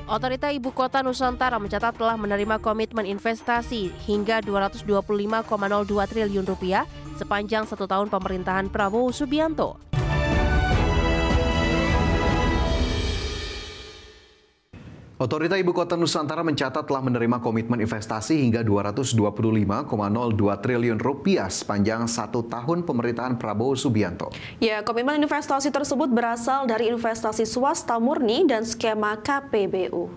Otorita Ibu Kota Nusantara mencatat telah menerima komitmen investasi hingga Rp225,02 triliun sepanjang 1 tahun pemerintahan Prabowo Subianto. Otorita Ibu Kota Nusantara mencatat telah menerima komitmen investasi hingga Rp225,02 triliun sepanjang 1 tahun pemerintahan Prabowo Subianto. Ya, komitmen investasi tersebut berasal dari investasi swasta murni dan skema KPBU.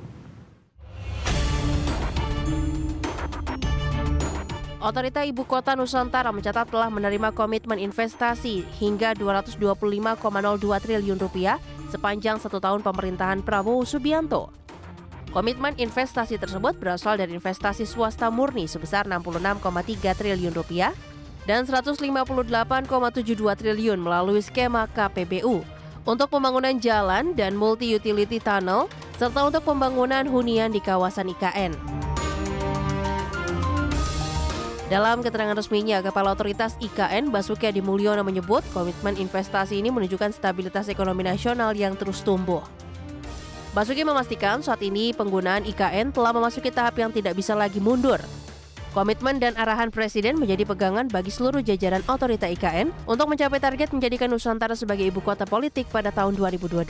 Otorita Ibu Kota Nusantara mencatat telah menerima komitmen investasi hingga Rp225,02 triliun sepanjang 1 tahun pemerintahan Prabowo Subianto. Komitmen investasi tersebut berasal dari investasi swasta murni sebesar Rp66,3 triliun dan Rp158,72 triliun melalui skema KPBU untuk pembangunan jalan dan multi-utility tunnel serta untuk pembangunan hunian di kawasan IKN. Dalam keterangan resminya, Kepala Otoritas IKN Basuki Hadi Mulyono menyebut komitmen investasi ini menunjukkan stabilitas ekonomi nasional yang terus tumbuh. Basuki memastikan saat ini penggunaan IKN telah memasuki tahap yang tidak bisa lagi mundur. Komitmen dan arahan Presiden menjadi pegangan bagi seluruh jajaran otorita IKN untuk mencapai target menjadikan Nusantara sebagai ibu kota politik pada tahun 2028.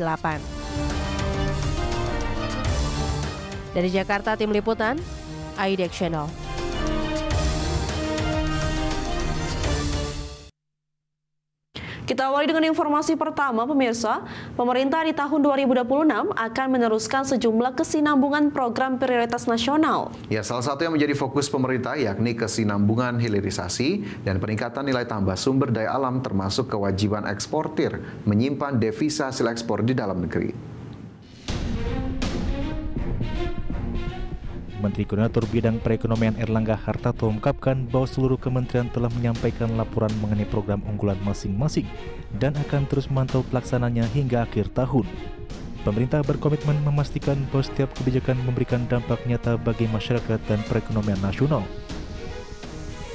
Dari Jakarta, Tim Liputan, IDX Channel. Kita awali dengan informasi pertama, pemirsa. Pemerintah di tahun 2026 akan meneruskan sejumlah kesinambungan program prioritas nasional. Ya, salah satu yang menjadi fokus pemerintah yakni kesinambungan hilirisasi dan peningkatan nilai tambah sumber daya alam termasuk kewajiban eksportir menyimpan devisa hasil ekspor di dalam negeri. Menteri Koordinator Bidang Perekonomian Erlangga Hartarto mengungkapkan bahwa seluruh kementerian telah menyampaikan laporan mengenai program unggulan masing-masing dan akan terus memantau pelaksananya hingga akhir tahun. Pemerintah berkomitmen memastikan bahwa setiap kebijakan memberikan dampak nyata bagi masyarakat dan perekonomian nasional.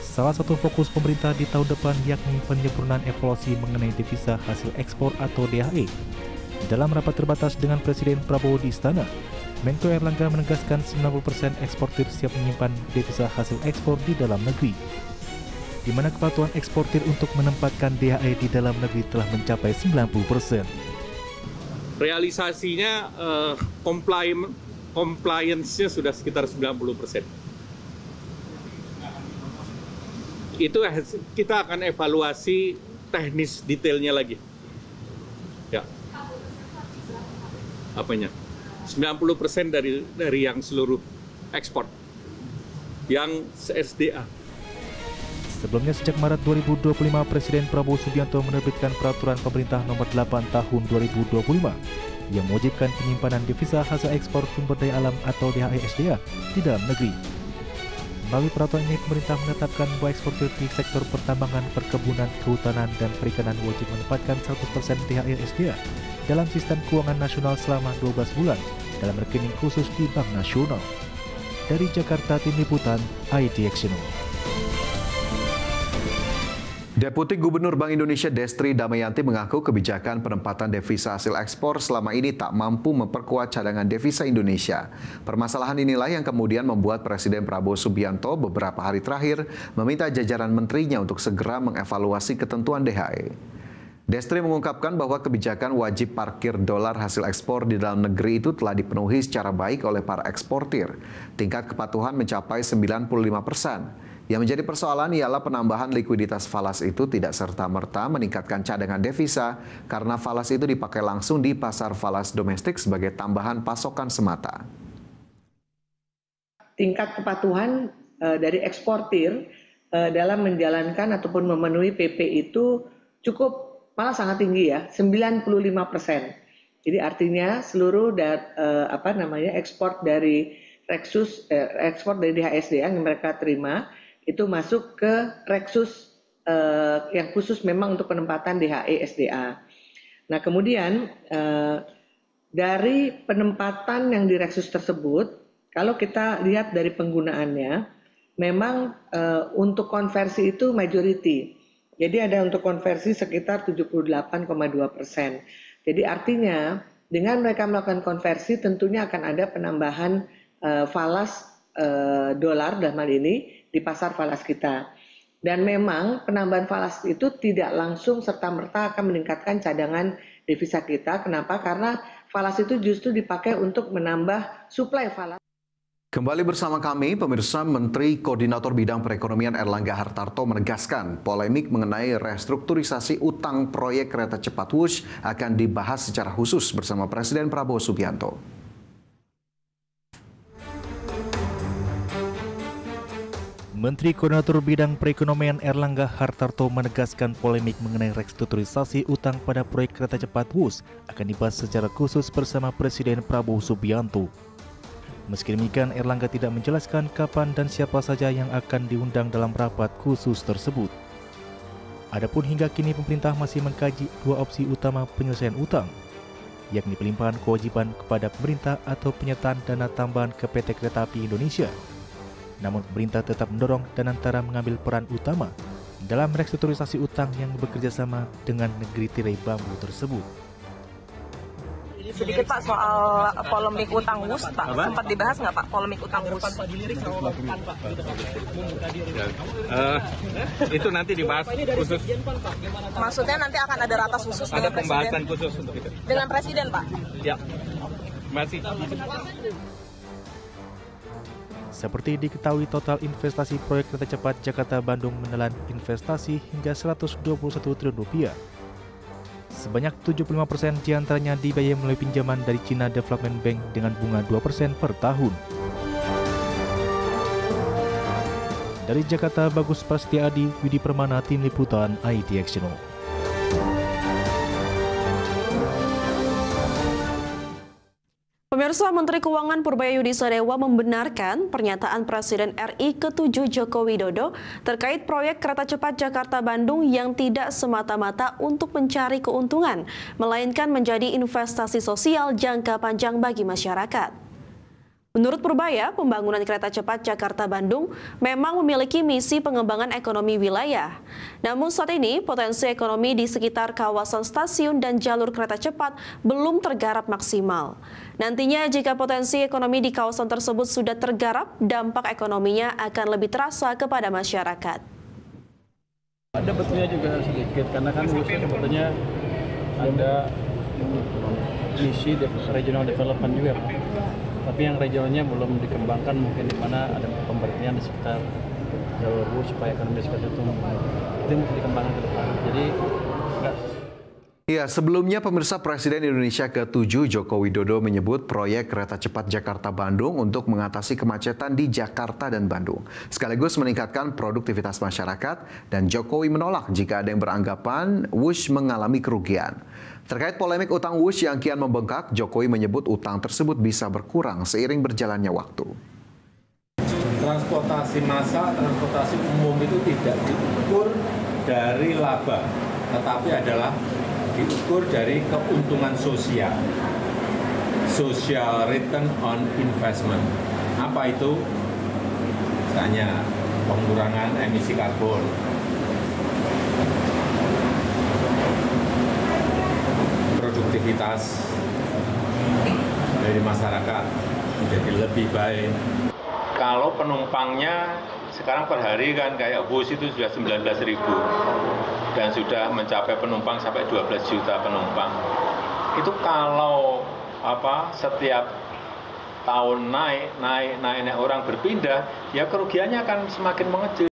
Salah satu fokus pemerintah di tahun depan yakni penyempurnaan evaluasi mengenai devisa hasil ekspor atau DHE. Dalam rapat terbatas dengan Presiden Prabowo di Istana, Menko Erlangga menegaskan 90% eksportir siap menyimpan devisa hasil ekspor di dalam negeri, di mana kepatuhan eksportir untuk menempatkan DHE di dalam negeri telah mencapai 90%. Realisasinya compliance-nya sudah sekitar 90%. Itu kita akan evaluasi teknis detailnya lagi. Ya. Apanya? 90% dari yang seluruh ekspor yang SDA. Sebelumnya sejak Maret 2025, Presiden Prabowo Subianto menerbitkan Peraturan Pemerintah Nomor 8 Tahun 2025 yang mewajibkan penyimpanan devisa hasil ekspor sumber daya alam atau DHE SDA di dalam negeri. Melalui peraturan ini, pemerintah menetapkan bahwa eksportir di sektor pertambangan, perkebunan, kehutanan, dan perikanan wajib menempatkan 100% DHE SDA dalam sistem keuangan nasional selama 12 bulan dalam rekening khusus di Bank Nasional. Dari Jakarta, Tim Liputan, IDX Channel. Deputi Gubernur Bank Indonesia Destri Damayanti mengaku kebijakan penempatan devisa hasil ekspor selama ini tak mampu memperkuat cadangan devisa Indonesia. Permasalahan inilah yang kemudian membuat Presiden Prabowo Subianto beberapa hari terakhir meminta jajaran menterinya untuk segera mengevaluasi ketentuan DHE. Destri mengungkapkan bahwa kebijakan wajib parkir dolar hasil ekspor di dalam negeri itu telah dipenuhi secara baik oleh para eksportir. Tingkat kepatuhan mencapai 95%. Yang menjadi persoalan ialah penambahan likuiditas falas itu tidak serta-merta meningkatkan cadangan devisa karena falas itu dipakai langsung di pasar falas domestik sebagai tambahan pasokan semata. Tingkat kepatuhan dari eksportir dalam menjalankan ataupun memenuhi PP itu cukup malah sangat tinggi ya, 95%. Jadi artinya seluruh ekspor dari ekspor dari DHSDA yang mereka terima itu masuk ke Reksus yang khusus memang untuk penempatan DHE SDA. Nah kemudian dari penempatan yang di Reksus tersebut, kalau kita lihat dari penggunaannya, memang untuk konversi itu majority. Jadi ada untuk konversi sekitar 78,2%. Jadi artinya dengan mereka melakukan konversi tentunya akan ada penambahan falas dolar dalam hal ini di pasar falas kita. Dan memang penambahan falas itu tidak langsung serta-merta akan meningkatkan cadangan devisa kita. Kenapa? Karena falas itu justru dipakai untuk menambah suplai falas. Kembali bersama kami, pemirsa. Menteri Koordinator Bidang Perekonomian Erlangga Hartarto menegaskan polemik mengenai restrukturisasi utang proyek kereta cepat Wush akan dibahas secara khusus bersama Presiden Prabowo Subianto. Menteri Koordinator Bidang Perekonomian Erlangga Hartarto menegaskan polemik mengenai restrukturisasi utang pada proyek kereta cepat Wush akan dibahas secara khusus bersama Presiden Prabowo Subianto. Meski demikian, Erlangga tidak menjelaskan kapan dan siapa saja yang akan diundang dalam rapat khusus tersebut. Adapun hingga kini pemerintah masih mengkaji dua opsi utama penyelesaian utang, yakni pelimpahan kewajiban kepada pemerintah atau penyertaan dana tambahan ke PT Kereta Api Indonesia. Namun pemerintah tetap mendorong dan antara mengambil peran utama dalam restrukturisasi utang yang bekerja sama dengan negeri tirai bambu tersebut. Sedikit Pak soal polemik utang Wush, Pak. Sempat dibahas nggak Pak polemik utang Wush? Itu nanti dibahas khusus. Maksudnya nanti akan ada ratas khusus Ada dengan Presiden? pembahasan khusus untuk itu. Dengan Presiden Pak? Ya, masih. Seperti diketahui, total investasi proyek kereta cepat Jakarta-Bandung menelan investasi hingga Rp121 triliun. Sebanyak 75% diantaranya dibiayai melalui pinjaman dari China Development Bank dengan bunga 2% per tahun. Dari Jakarta, Bagus Prasetya-Adi, Widi Permana, Tim Liputan IDX Channel. Pemirsa, Menteri Keuangan Purbaya Sadewa membenarkan pernyataan Presiden RI ke-7 Joko Widodo terkait proyek kereta cepat Jakarta-Bandung yang tidak semata-mata untuk mencari keuntungan, melainkan menjadi investasi sosial jangka panjang bagi masyarakat. Menurut Purbaya, pembangunan kereta cepat Jakarta-Bandung memang memiliki misi pengembangan ekonomi wilayah. Namun saat ini, potensi ekonomi di sekitar kawasan stasiun dan jalur kereta cepat belum tergarap maksimal. Nantinya, jika potensi ekonomi di kawasan tersebut sudah tergarap, dampak ekonominya akan lebih terasa kepada masyarakat. Ada betulnya juga sedikit, karena kan sebetulnya ada misi regional development juga, Pak. Tapi yang regionalnya belum dikembangkan, mungkin di mana ada pemberhentian di sekitar jalur Wush supaya ekonomi sekitar itu mungkin dikembangkan ke depan. Jadi enggak. Ya, sebelumnya pemirsa, Presiden Indonesia ke-7 Joko Widodo menyebut proyek kereta cepat Jakarta-Bandung untuk mengatasi kemacetan di Jakarta dan Bandung, sekaligus meningkatkan produktivitas masyarakat, dan Jokowi menolak jika ada yang beranggapan Wush mengalami kerugian. Terkait polemik utang Wush yang kian membengkak, Jokowi menyebut utang tersebut bisa berkurang seiring berjalannya waktu. Transportasi massal, transportasi umum itu tidak diukur dari laba, tetapi adalah diukur dari keuntungan sosial. Social return on investment. Apa itu? Misalnya pengurangan emisi karbon, produktivitas dari masyarakat menjadi lebih baik. Kalau penumpangnya sekarang per hari kan kayak bus itu sudah 19.000 dan sudah mencapai penumpang sampai 12 juta penumpang. Itu kalau setiap tahun naik orang berpindah, ya kerugiannya akan semakin mengecil.